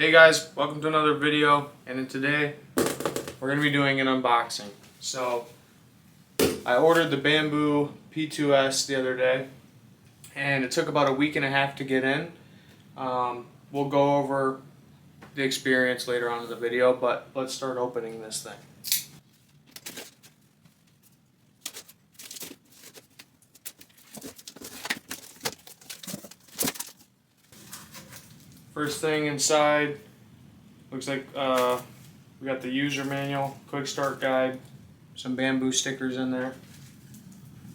Hey guys, welcome to another video, and today we're going to be doing an unboxing. So I ordered the Bambu P2s the other day, and it took about a week and a half to get in. We'll go over the experience later on in the video, but let's start opening this thing. First thing inside, looks like we got the user manual, quick start guide, some Bambu stickers in there.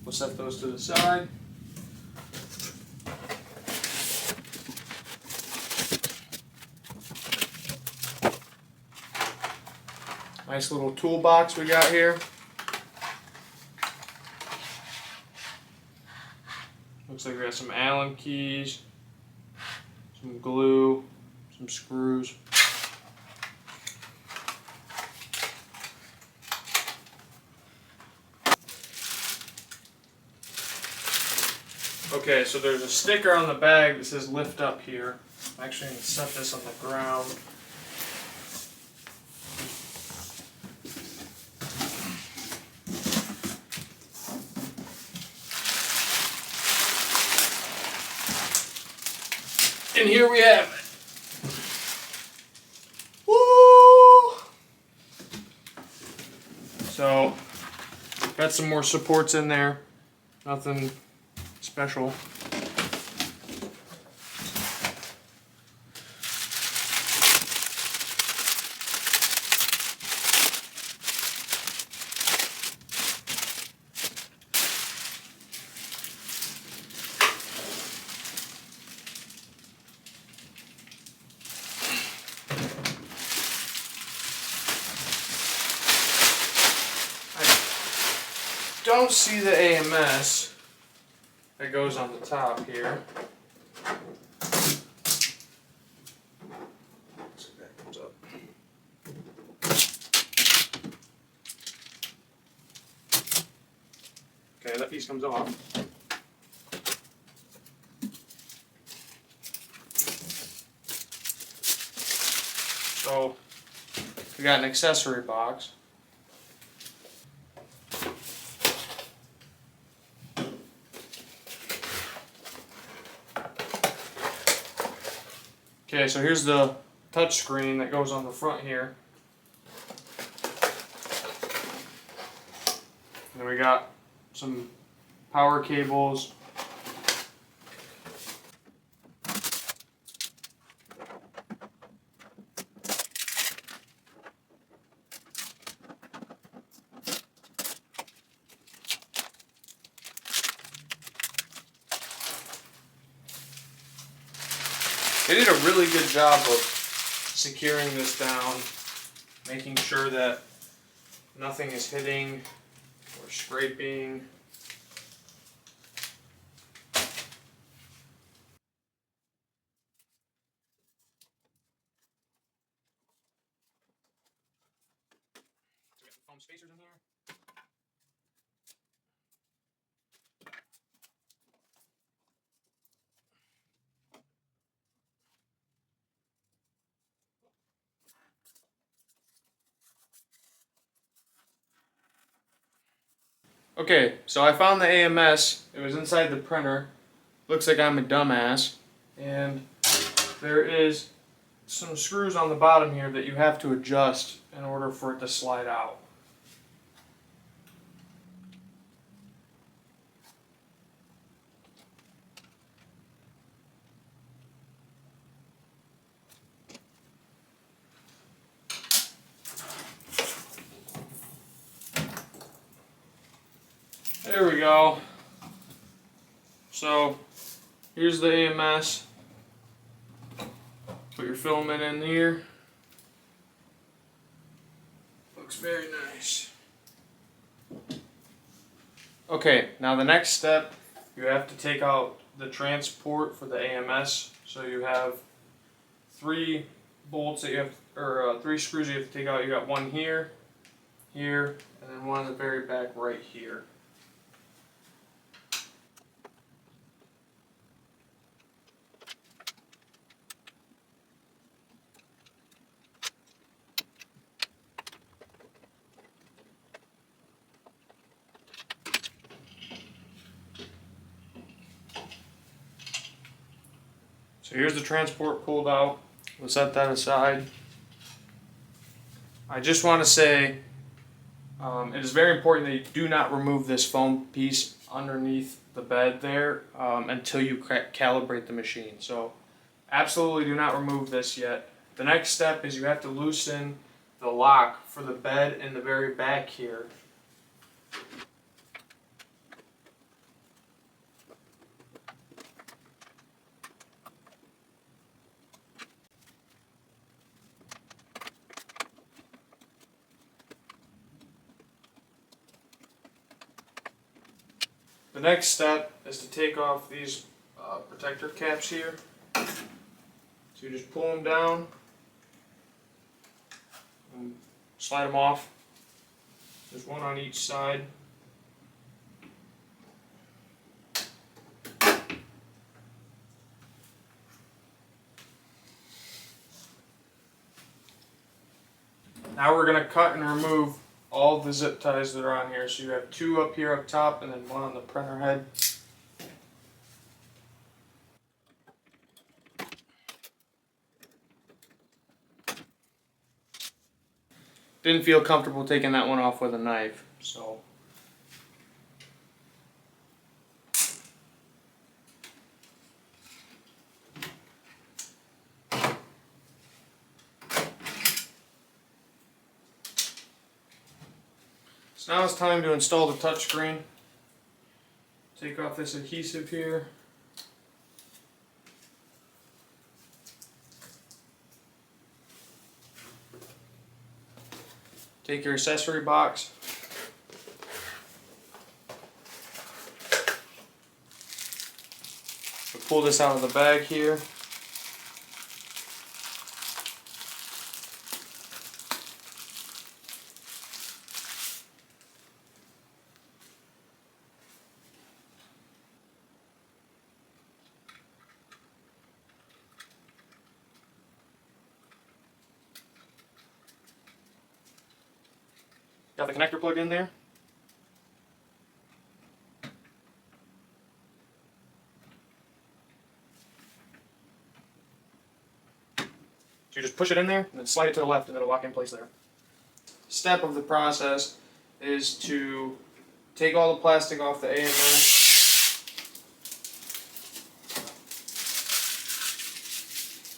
We'll set those to the side. Nice little toolbox we got here. Looks like we got some Allen keys, some glue, some screws. Okay, so there's a sticker on the bag that says lift up here. I'm actually going to set this on the ground. And here we have it. Woo! So, got some more supports in there. Nothing special. Don't see the AMS that goes on the top here. Let's see if that comes up. Okay, that piece comes off. So we got an accessory box. Okay, so here's the touch screen that goes on the front here. And then we got some power cables. They did a really good job of securing this down, making sure that nothing is hitting or scraping. So we got some foam spacers in here. Okay, so I found the AMS. It was inside the printer. Looks like I'm a dumbass. And there is some screws on the bottom here that you have to adjust in order for it to slide out. There we go. So here's the AMS. Put your filament in here. Looks very nice. Okay, now the next step, you have to take out the transport for the AMS. So you have 3 bolts that you have, or 3 screws you have to take out. You got one here, here, and then one in the very back right here. So here's the transport pulled out. We'll set that aside. I just want to say it is very important that you do not remove this foam piece underneath the bed there until you calibrate the machine. So absolutely do not remove this yet. The next step is you have to loosen the lock for the bed in the very back here. The next step is to take off these protector caps here. So you just pull them down and slide them off. There's one on each side. Now we're going to cut and remove all the zip ties that are on here. So you have two up here up top and then one on the printer head. Didn't feel comfortable taking that one off with a knife, so. So now it's time to install the touchscreen. Take off this adhesive here. Take your accessory box. We'll pull this out of the bag here. Got the connector plugged in there. So you just push it in there and then slide it to the left and it'll lock in place there. Step of the process is to take all the plastic off the AMS,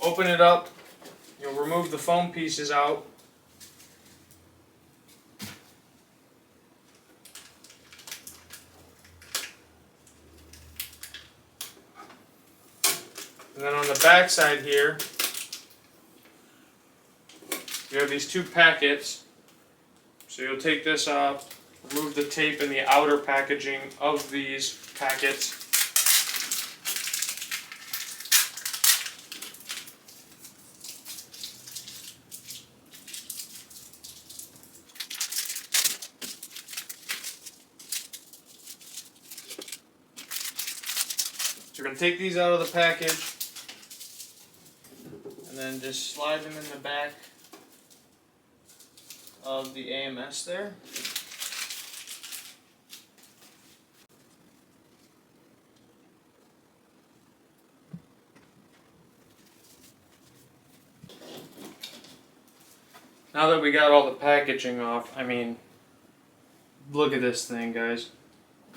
open it up, you'll remove the foam pieces out. And then on the back side here, you have these two packets. So you'll take this off, remove the tape in the outer packaging of these packets. So you're going to take these out of the package. And then just slide them in the back of the AMS there. Now that we got all the packaging off, I mean, look at this thing, guys.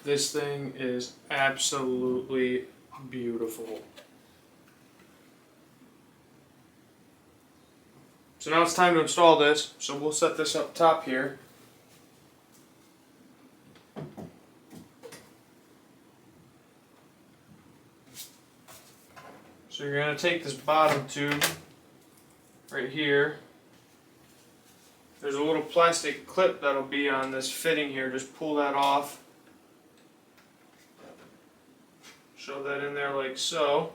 This thing is absolutely beautiful. So now it's time to install this, so we'll set this up top here. So you're going to take this bottom tube right here. There's a little plastic clip that'll be on this fitting here, just pull that off. Shove that in there like so.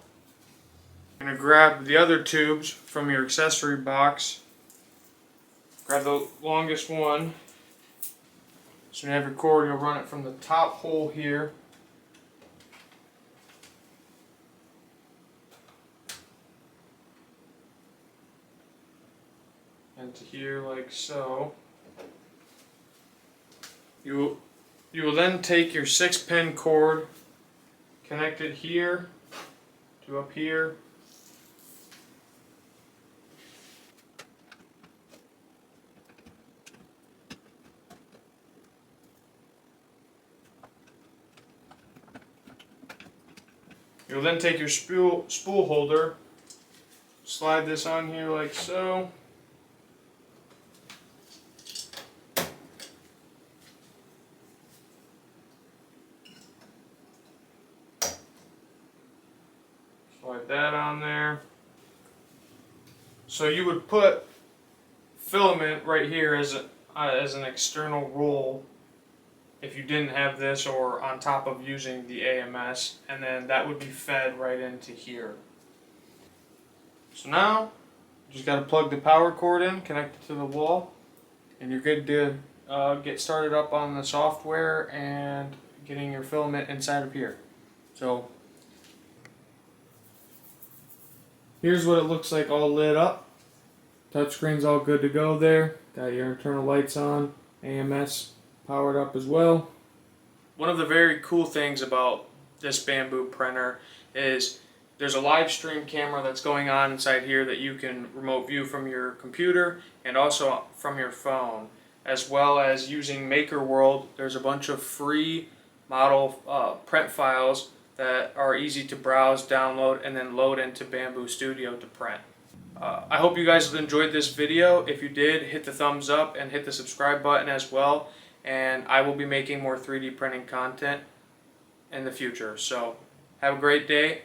You're going to grab the other tubes from your accessory box. Grab the longest one. So when you have your cord, you'll run it from the top hole here. And to here like so. You will then take your 6-pin cord, connect it here to up here, You'll then take your spool holder, slide this on here like so. Slide that on there. So you would put filament right here as an external roll if you didn't have this, or on top of using the AMS, and then that would be fed right into here. So now you just got to plug the power cord in, connect it to the wall, and you're good to get started up on the software and getting your filament inside of here. So here's what it looks like all lit up. Touchscreen's all good to go there. Got your internal lights on, AMS powered up as well. One of the very cool things about this Bambu printer is there's a live stream camera that's going on inside here that you can remote view from your computer and also from your phone, as well as using Maker World. There's a bunch of free model print files that are easy to browse, download, and then load into Bambu Studio to print. I hope you guys have enjoyed this video. If you did, hit the thumbs up and hit the subscribe button as well. And I will be making more 3D printing content in the future. So have a great day.